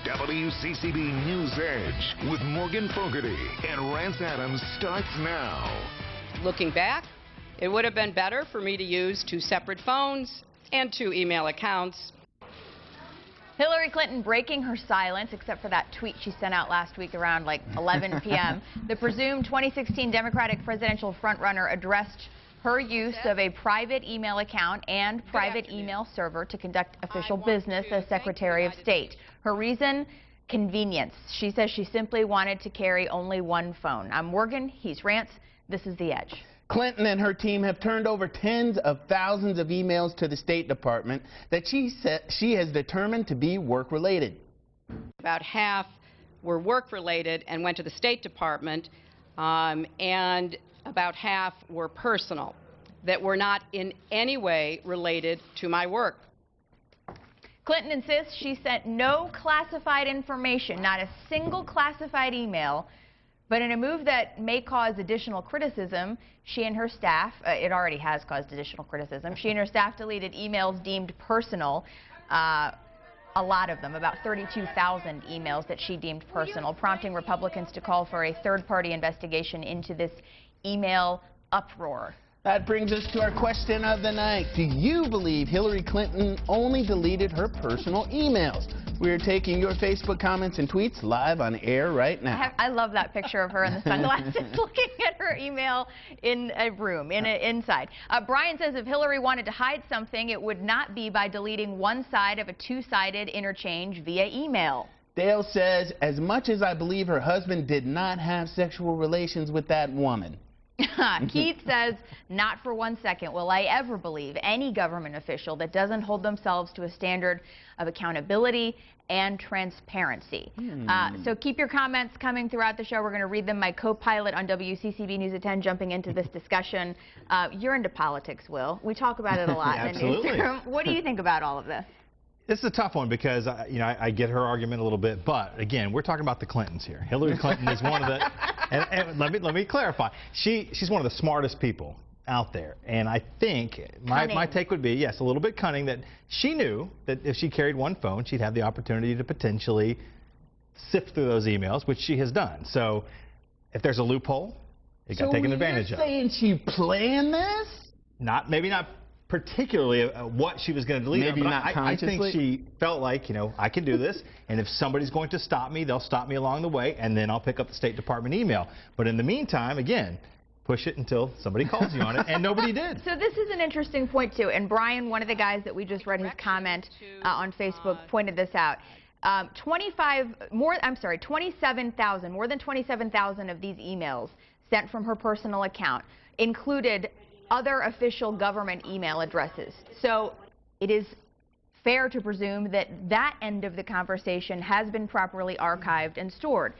WCCB News Edge with Morgan Fogarty and Rance Adams starts now. Looking back, it would have been better for me to use 2 separate phones and 2 email accounts. Hillary Clinton breaking her silence, except for that tweet she sent out last week around like 11 p.m. The presumed 2016 Democratic presidential frontrunner addressed her use of a private email account and private email server to conduct official business as Secretary of State. Her reason? Convenience. She says she simply wanted to carry only 1 phone. I'm Morgan, he's Rance, this is The Edge. Clinton and her team have turned over tens of thousands of emails to the State Department that she has determined to be work-related. About half were work-related and went to the State Department, and about half were personal, that were not in any way related to my work. Clinton insists she sent no classified information, not a single classified email, but in a move that may cause additional criticism, she and her staff, it already has caused additional criticism, she and her staff deleted emails deemed personal, a lot of them, about 32,000 emails that she deemed personal, prompting Republicans to call for a third-party investigation into this email uproar. That brings us to our question of the night. Do you believe Hillary Clinton only deleted her personal emails? We're taking your Facebook comments and tweets live on air right now. I love that picture of her in the sunglasses looking at her email in a room, inside. Brian says if Hillary wanted to hide something, it would not be by deleting one side of a 2-sided interchange via email. Dale says, as much as I believe her husband did not have sexual relations with that woman. Keith says, not for 1 second will I ever believe any government official that doesn't hold themselves to a standard of accountability and transparency. So keep your comments coming throughout the show. We're going to read them. My co-pilot on WCCB News at 10 jumping into this discussion. You're into politics, Will. We talk about it a lot in the newsroom. What do you think about all of this? This is a tough one because, I get her argument a little bit, but again, we're talking about the Clintons here. Hillary Clinton is one of the, and let me clarify, she's one of the smartest people out there, and I think my take would be, yes, a little bit cunning, that she knew that if she carried 1 phone, she'd have the opportunity to potentially sift through those emails, which she has done. So if there's a loophole, it got taken advantage of. So you're saying she planned this? Maybe not particularly what she was going to delete. Maybe but not I consciously? think she felt like, I can do this, and if somebody's going to stop me, they'll stop me along the way, and then I'll pick up the State Department email. But in the meantime, again, push it until somebody calls you on it, and nobody did. So this is an interesting point, too, and Brian, one of the guys that we just read his comment on Facebook, pointed this out. 27,000, more than 27,000 of these emails sent from her personal account included other official government email addresses. So it is fair to presume that that end of the conversation has been properly archived and stored.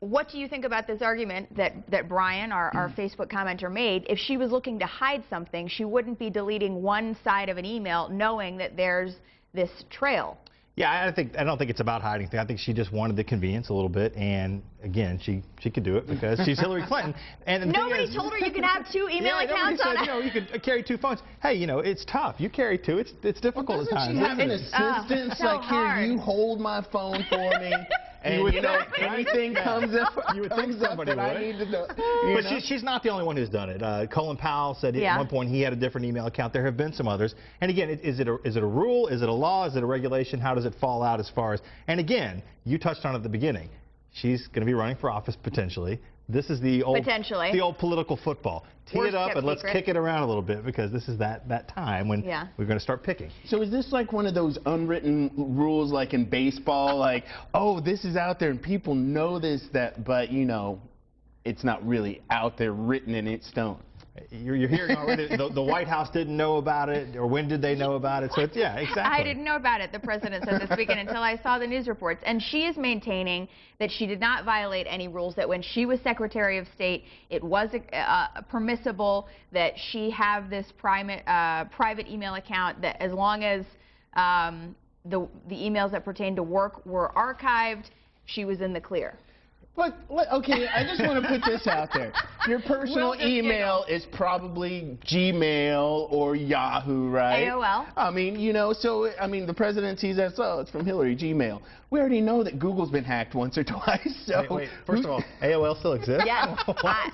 What do you think about this argument that Brian, our Facebook commenter, made? If she was looking to hide something, she wouldn't be deleting one side of an email knowing that there's this trail. Yeah, I don't think it's about hiding things. I think she just wanted the convenience a little bit, and again, she could do it because she's Hillary Clinton. And nobody told her you could have 2 email accounts on it. You could carry 2 phones. Hey, it's tough. You carry 2. It's difficult at times. She have an assistant so here, you hold my phone for me. And anything comes up, you would think somebody would. I need to know, But she's not the only one who's done it. Colin Powell said at one point he had a different email account. There have been some others. And again, is it a rule? Is it a law? Is it a regulation? How does it fall out as far as? And again, you touched on it at the beginning. She's going to be running for office potentially. This is the old political football. Tee it up and let's kick it around a little bit, because this is that time when we're going to start picking. So is this like one of those unwritten rules like in baseball, like, oh, this is out there and people know this, but it's not really out there written in its stone? You're hearing already the White House didn't know about it, or when did they know about it? So it's, yeah, exactly. I didn't know about it, the president said this weekend, until I saw the news reports. And she is maintaining that she did not violate any rules, that when she was Secretary of State, it was permissible that she have this private email account, that as long as the emails that pertain to work were archived, she was in the clear. But, okay, I just want to put this out there. Your personal email is probably Gmail or Yahoo, right? AOL. I mean, you know, so, I mean, the president sees that, oh, it's from Hillary, Gmail. We already know that Google's been hacked once or twice, so. Wait, first of all, AOL still exists? Yes.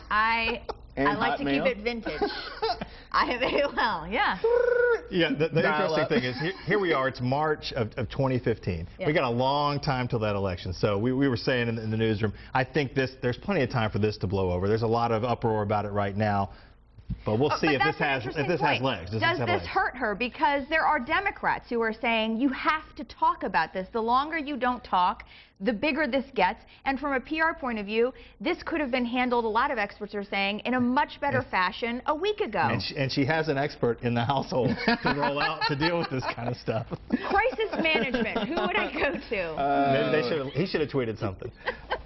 I like to keep Hotmail? it vintage. I have AOL, yeah. Yeah, the interesting Dial-up. thing is, here we are, it's March of 2015. Yeah. We got a long time till that election. So we were saying in the newsroom, I think there's plenty of time for this to blow over. There's a lot of uproar about it right now. But we'll see if this has legs. Does this hurt her? Because there are Democrats who are saying you have to talk about this. The longer you don't talk, the bigger this gets. And from a PR point of view, this could have been handled, a lot of experts are saying, in a much better fashion a week ago. And she has an expert in the household to roll out to deal with this kind of stuff. Crisis management. Who would I go to? Maybe he should have tweeted something.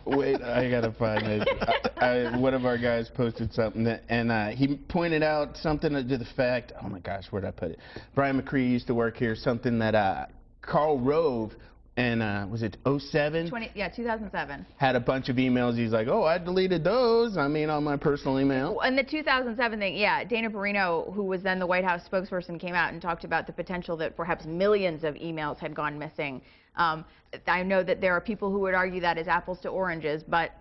Wait, I gotta find it. One of our guys posted something, and he pointed out something to the fact, oh my gosh, where'd I put it? Brian McCree used to work here, something that Karl Rove, and was it 07? 2007. Had a bunch of emails. He's like, oh, I deleted those. I mean, on my personal email. And the 2007 thing, yeah, Dana Perino, who was then the White House spokesperson, came out and talked about the potential that perhaps millions of emails had gone missing. I know that there are people who would argue that is apples to oranges, but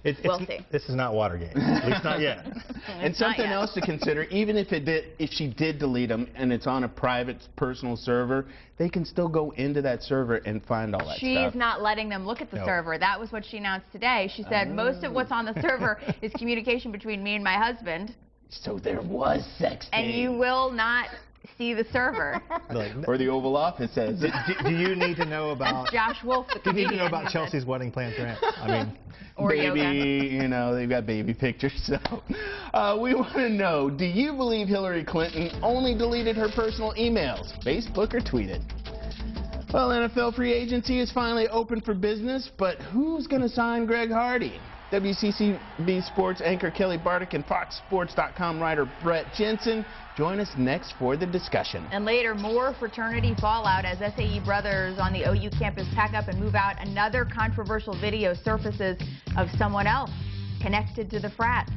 we'll see. This is not Watergate, at least not yet. And something else to consider, even if she did delete them and it's on a private personal server, they can still go into that server and find all that stuff. She's not letting them look at the server. That was what she announced today. She said most of what's on the server is communication between me and my husband. So there was sexting. And you will not see the server. Or the Oval Office says. Do you need to know about? That's Josh Wolf, the Do you need to comedian, know about who said- Chelsea's wedding plans, Grant? I mean, Or baby, yoga. you know, they've got baby pictures. So we want to know, do you believe Hillary Clinton only deleted her personal emails, Facebook, or tweeted? Well, NFL free agency is finally open for business, but who's going to sign Greg Hardy? WCCB Sports anchor Kelly Bartek and FoxSports.com writer Brett Jensen join us next for the discussion. And later, more fraternity fallout as SAE brothers on the OU campus pack up and move out. Another controversial video surfaces of someone else connected to the frat.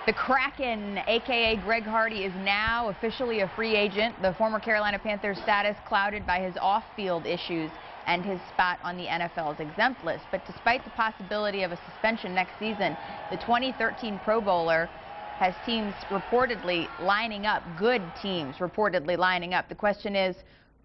The Kraken, a.k.a. Greg Hardy, is now officially a free agent. The former Carolina Panthers status clouded by his off-field issues and his spot on the NFL's exempt list. But despite the possibility of a suspension next season, the 2013 Pro Bowler has teams reportedly lining up, good teams reportedly lining up. The question is,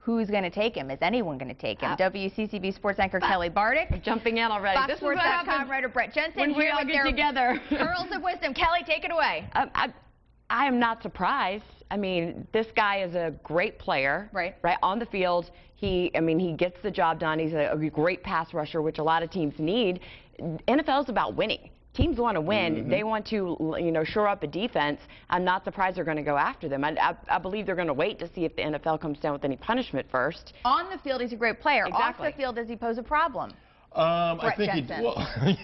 who's going to take him? Is anyone going to take him? WCCB Sports anchor Kelly Bartek. Jumping in already. This is what FoxSports.com happens writer Brett Jensen. when we here all with get their together. pearls of wisdom. Kelly, take it away. I am not surprised. I mean, this guy is a great player. Right. Right on the field. He gets the job done. He's a great pass rusher, which a lot of teams need. NFL is about winning. Teams want to win. They want to, shore up a defense. I'm not surprised they're going to go after them. I believe they're going to wait to see if the NFL comes down with any punishment first. On the field, he's a great player. Exactly. Off the field, does he pose a problem? I think Jensen.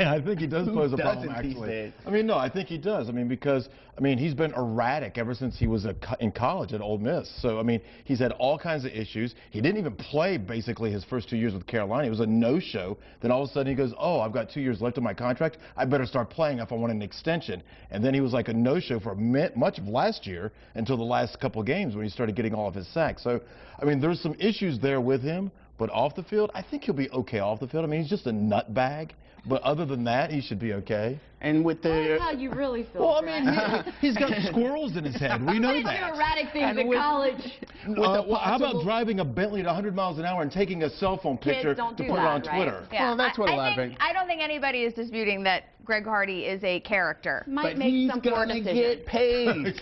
I think he does pose a problem, doesn't these actually. days? I mean, no, I think he does. I mean, because, he's been erratic ever since he was in college at Ole Miss. So, he's had all kinds of issues. He didn't even play, basically, his first 2 years with Carolina. It was a no-show. Then all of a sudden he goes, oh, I've got 2 years left of my contract. I better start playing if I want an extension. And then he was like a no-show for much of last year until the last couple of games when he started getting all of his sacks. So, there's some issues there with him. But off the field, I think he'll be okay off the field. He's just a nutbag. But other than that, he should be okay. And with the... How you really feel, Well, Brett. he's got squirrels in his head. We know that. do erratic things And in with- college. How about driving a Bentley at 100 miles an hour and taking a cell phone picture don't to do put it that, on right? Twitter? Yeah, Well, that's what a lot of I don't think anybody is disputing that Greg Hardy is a character. Might But make he's some poor gonna decisions. get paid.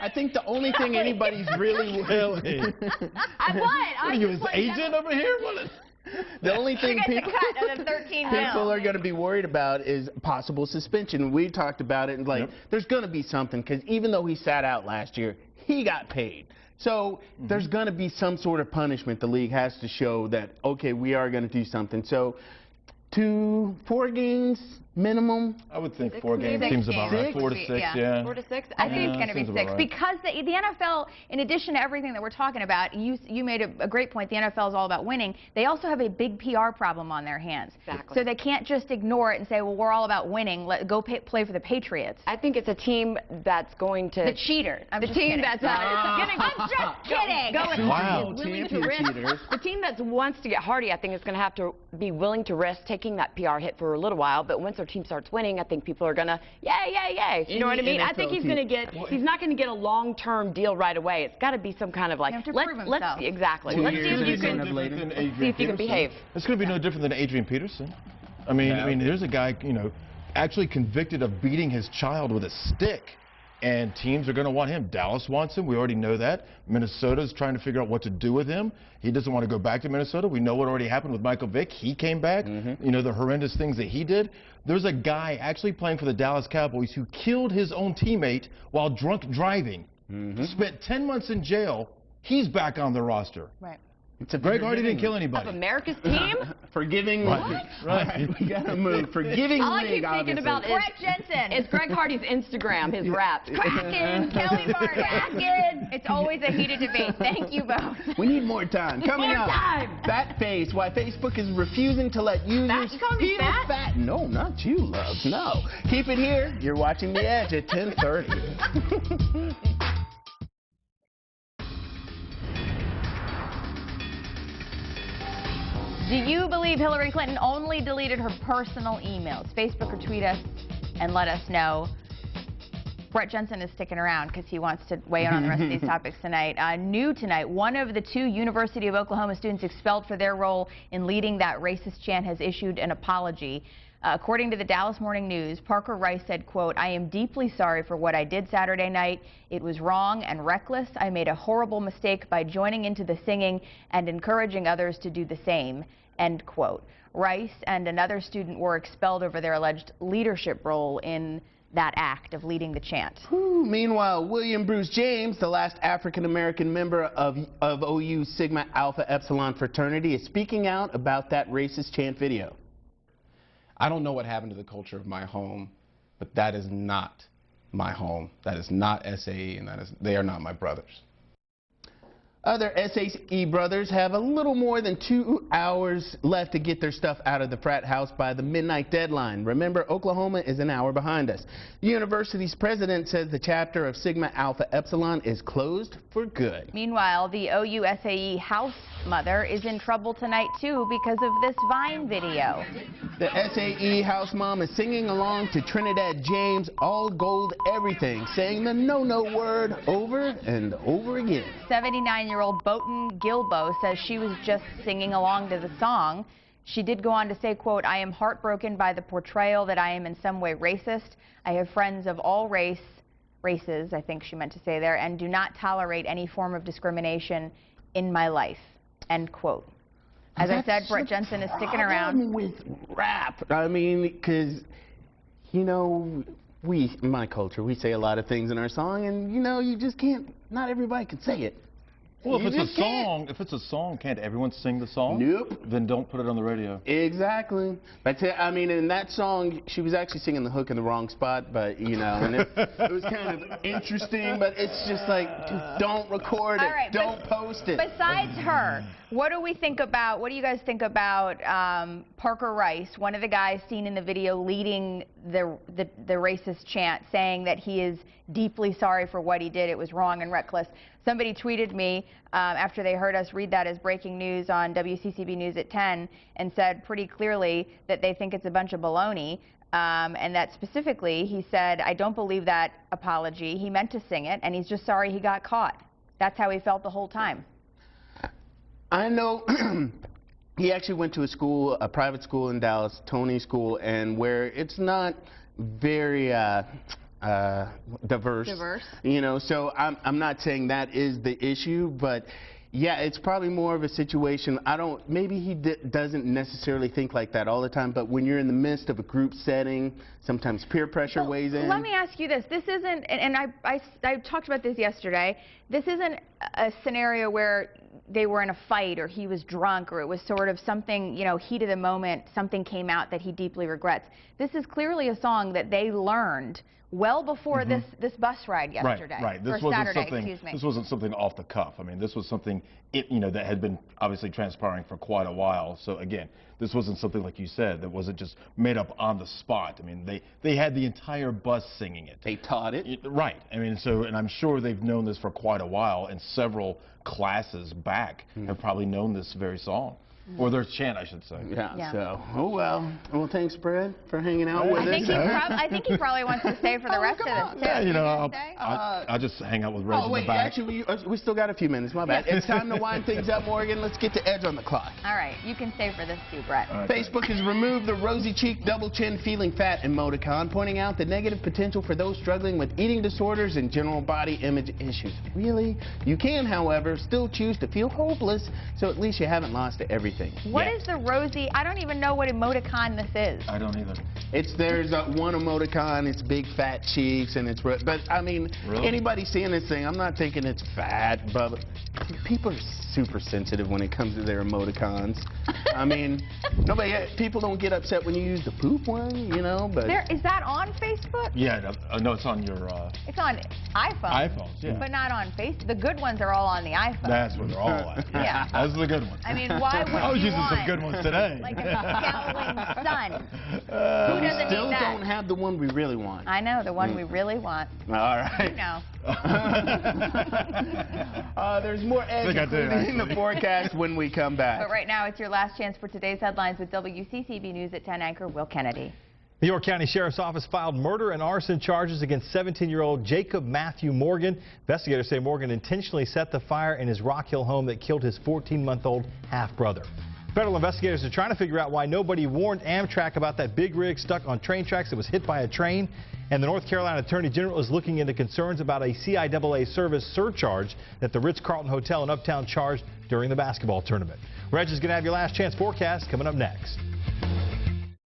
I think the only thing anybody's really... Really? What? What are you, his agent over here? What is... The only thing Who gets people... the cut of the 13 People mil? are going to be worried about is possible suspension. We talked about it, and there's going to be something, because even though he sat out last year, he got paid. So there's going to be some sort of punishment. The league has to show that, okay, we are going to do something. So 4 games, minimum? I would think 6 4 games maybe? seems about right. 6? 4 to 6, yeah. 4 to 6. I think it's going to be seems 6 about right. because the NFL, in addition to everything that we're talking about, you made a great point. The NFL is all about winning. They also have a big PR problem on their hands. Exactly. So they can't just ignore it and say, well, we're all about winning. Go play for the Patriots. I think it's a team that's going to. The cheater. I'm The just team kidding. that's I'm just kidding. Wow. willing to Champion risk. cheaters. The team that wants to get Hardy, I think, is going to have to be willing to risk taking that PR hit for a little while. But once their team starts winning, I think people are going to, yay. You know what I mean? I think he's going to get. He's not going to get a long-term deal right away. It's got to be some kind of like. You have to prove himself. Exactly. 2 Let's years see if and you he's can gonna blade him. see if you can behave. It's going to be no different than Adrian Peterson. I mean, there's a guy, actually convicted of beating his child with a stick. And teams are going to want him. Dallas wants him. We already know that. Minnesota's trying to figure out what to do with him. He doesn't want to go back to Minnesota. We know what already happened with Michael Vick. He came back. The horrendous things that he did. There's a guy actually playing for the Dallas Cowboys who killed his own teammate while drunk driving. Spent 10 months in jail. He's back on the roster. Right. Greg Hardy didn't kill anybody. Of America's team? Forgiving Right. Right. We got to move. Forgiving All I league, keep thinking obviously. about Brett Jensen. is Greg Hardy's Instagram, his raps. Kraken, Kelly Martin. Kraken. It's always a heated debate. Thank you both. We need more time. Coming More up, time. Fat Face, why Facebook is refusing to let users You calling me feel fat? No, not you, love. No. Keep it here. You're watching The Edge at 10:30. Do you believe Hillary Clinton only deleted her personal emails? Facebook or tweet us and let us know. Brett Jensen is sticking around because he wants to weigh in on the rest of these topics tonight. New tonight, one of the 2 University of Oklahoma students expelled for their role in leading that racist chant has issued an apology. According to the Dallas Morning News, Parker Rice said, quote, "I am deeply sorry for what I did Saturday night. It was wrong and reckless. I made a horrible mistake by joining into the singing and encouraging others to do the same," end quote. Rice and another student were expelled over their alleged leadership role in that act of leading the chant. Meanwhile, William Bruce James, the last African-American member of OU Sigma Alpha Epsilon fraternity, is speaking out about that racist chant video. I don't know what happened to the culture of my home, but that is not my home. That is not SAE, and they are not my brothers. Other SAE brothers have a little more than 2 hours left to get their stuff out of the frat house by the midnight deadline. Remember, Oklahoma is an hour behind us. The university's president says the chapter of Sigma Alpha Epsilon is closed for good. Meanwhile, the OU SAE house mother is in trouble tonight, too, because of this Vine video. The SAE house mom is singing along to Trinidad James' All Gold Everything, saying the no-no word over and over again. 79-year-old Boaton Gilbo says she was just singing along to the song. She did go on to say, quote, "I am heartbroken by the portrayal that I am in some way racist. I have friends of all races, I think she meant to say there, and do not tolerate any form of discrimination in my life," end quote. As I said, Brett Jensen is sticking around. With rap, I mean, because, in my culture, we say a lot of things in our song, and, you just can't, not everybody can say it. Well, You if just can't. it's a song, can't everyone sing the song? Nope. Then don't put it on the radio. Exactly. But I mean, in that song, she was actually singing the hook in the wrong spot, but, and it was kind of interesting, but it's just like, just don't record it. All right, don't post it. Besides her, what do you guys think about Parker Rice, one of the guys seen in the video leading the racist chant, saying that he is deeply sorry for what he did. It was wrong and reckless. Somebody tweeted me after they heard us read that as breaking news on WCCB News at 10 and said pretty clearly that they think it's a bunch of baloney. And that specifically, he said, "I don't believe that apology. He meant to sing it, and he's just sorry he got caught." That's how he felt the whole time. I know he actually went to a private school in Dallas, Tony School, and where it's not very diverse. So I'm not saying that is the issue, but yeah, it's probably more of a situation. Maybe he doesn't necessarily think like that all the time, but when you're in the midst of a group setting, sometimes peer pressure weighs in. Let me ask you this. This isn't, and I talked about this yesterday, this isn't a scenario where they were in a fight or he was drunk or it was sort of something, you know, heat of the moment, something came out that he deeply regrets. This is clearly a song that they learned well before this bus ride yesterday. Right. Or Saturday, excuse me. This wasn't something off the cuff. I mean, this was something, you know, that had been obviously transpiring for quite a while. So again, this wasn't something, like you said, that wasn't just made up on the spot. I mean, they had the entire bus singing it. They taught it. Right. I mean, so, and I'm sure they've known this for quite a while, and several classes back have probably known this very song. Or their chant, I should say. Yeah. So, oh well. Well, thanks, Brad, for hanging out with us. I think he probably wants to stay for the rest of this, too. Yeah, you know, I'll just hang out with Reg in the back. Actually, we still got a few minutes. My bad. It's time to wind things up, Morgan. Let's get to Edge on the Clock. All right, you can stay for this too, Brett. Facebook has removed the rosy cheek, double chin, feeling fat emoticon, pointing out the negative potential for those struggling with eating disorders and general body image issues. Really? You can, however, still choose to feel hopeless, so at least you haven't lost everything. What is the rosy? I don't even know what emoticon this is. I don't either. There's one emoticon, it's big fat cheeks, and it's, but I mean, Really? Anybody seeing this thing, I'm not thinking it's fat, but people are super sensitive when it comes to their emoticons. I mean, people don't get upset when you use the poop one, you know, but. Is that on Facebook? Yeah, no, it's on your... It's on iPhone. iPhones, yeah. But not on Facebook. The good ones are all on the iPhone. That's what they're all at. Yeah. Those are the good ones. I mean, why would I was you using want some good ones today. like a scowling sun? Who doesn't Still need that? don't have the one we really want. I know, the one we really want. All right. You know. There's more edge in the forecast when we come back. But right now, it's your last chance for today's headlines with WCCB News at 10 anchor Will Kennedy. The York County Sheriff's Office filed murder and arson charges against 17-year-old Jacob Matthew Morgan. Investigators say Morgan intentionally set the fire in his Rock Hill home that killed his 14-month-old half-brother. Federal investigators are trying to figure out why nobody warned Amtrak about that big rig stuck on train tracks that was hit by a train. And the North Carolina Attorney General is looking into concerns about a CIAA service surcharge that the Ritz-Carlton Hotel in Uptown charged during the basketball tournament. Reg is going to have your last chance forecast coming up next.